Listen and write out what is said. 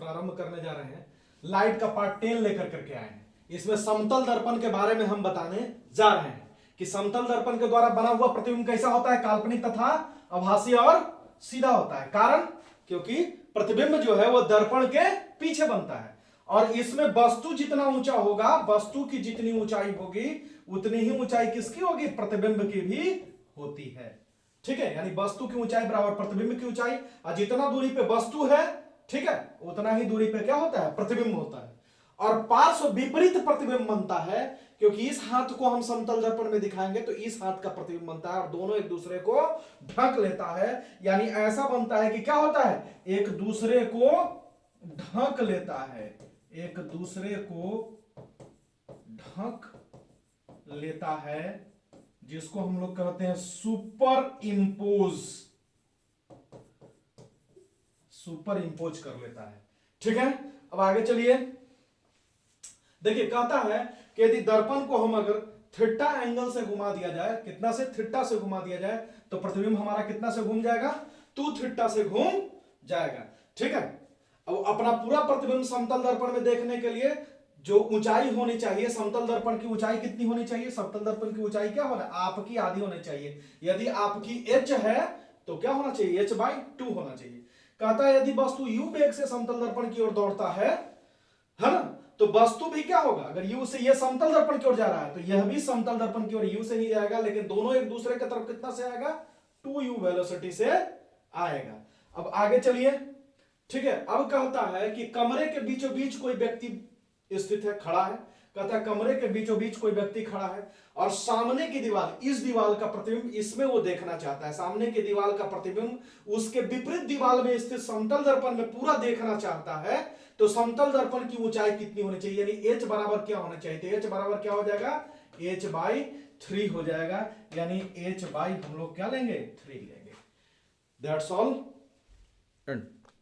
प्रारंभ करने जा रहे हैं। लाइट का पार्ट 10 लेकर करके आए हैं। इसमें समतल दर्पण के बारे में हम बताने जा रहे हैं कि समतल दर्पण के द्वारा बना हुआ प्रतिबिंब कैसा होता है, काल्पनिक तथा आभासी और सीधा होता है। कारण क्योंकि प्रतिबिंब जो है वो दर्पण के पीछे बनता है और इसमें वस्तु जितना ऊंचा होगा, वस्तु की जितनी ऊंचाई होगी उतनी ही ऊंचाई किसकी होगी, प्रतिबिंब की भी होती है। ठीक है, यानी वस्तु की ऊंचाई बराबर प्रतिबिंब की ऊंचाई, और जितना दूरी पे वस्तु है, ठीक है, उतना ही दूरी पे क्या होता है, प्रतिबिंब होता है। और पार्श्व विपरीत प्रतिबिंब बनता है क्योंकि इस हाथ को हम समतल दर्पण में दिखाएंगे तो इस हाथ का प्रतिबिंब बनता है और दोनों एक दूसरे को ढक लेता है। यानी ऐसा बनता है कि क्या होता है, एक दूसरे को ढक लेता है, एक दूसरे को ढक लेता है, जिसको हम लोग कहते हैं सुपर इंपोज, सुपर इंपोज कर लेता है। ठीक है, अब आगे चलिए। देखिए कहता है कि यदि दर्पण को हम अगर थीटा एंगल से घुमा दिया जाए, कितना से, थीटा से घुमा दिया जाए, तो प्रतिबिंब हमारा कितना से घूम जाएगा, 2 थीटा से घूम जाएगा। ठीक है, अब अपना पूरा प्रतिबिंब समतल दर्पण में देखने के लिए जो ऊंचाई होनी चाहिए, समतल दर्पण की ऊंचाई कितनी होनी चाहिए, समतल दर्पण की ऊंचाई क्या होना, आपकी आधी होनी चाहिए। यदि आपकी h है तो क्या होना चाहिए, h/2 होना चाहिए। कहता है यदि वस्तु u वेग से समतल दर्पण की ओर दौड़ता है ना, तो वस्तु भी क्या होगा, अगर u से ये समतल दर्पण की ओर जा रहा है तो यह भी समतल दर्पण की ओर u से ही जाएगा, लेकिन दोनों एक दूसरे की तरफ कितना से आएगा, 2u वेलोसिटी से आएगा। अब आगे चलिए। ठीक है, अब कहता है कि कमरे के बीचों बीच कोई व्यक्ति स्थित है, खड़ा है। कहता है कमरे के बीचों बीच कोई व्यक्ति खड़ा है और सामने की दीवार, इस दीवार का प्रतिबिंब इसमें वो देखना चाहता है, सामने की दीवार का प्रतिबिंब उसके विपरीत दीवार में स्थित समतल दर्पण में पूरा देखना चाहता है। तो समतल दर्पण की ऊंचाई कितनी होनी चाहिए, यानी h बराबर क्या होना चाहिए, तो h बराबर क्या हो जाएगा, h/3 हो जाएगा, यानी h बाई हम लोग क्या लेंगे, 3 लेंगे। That's all.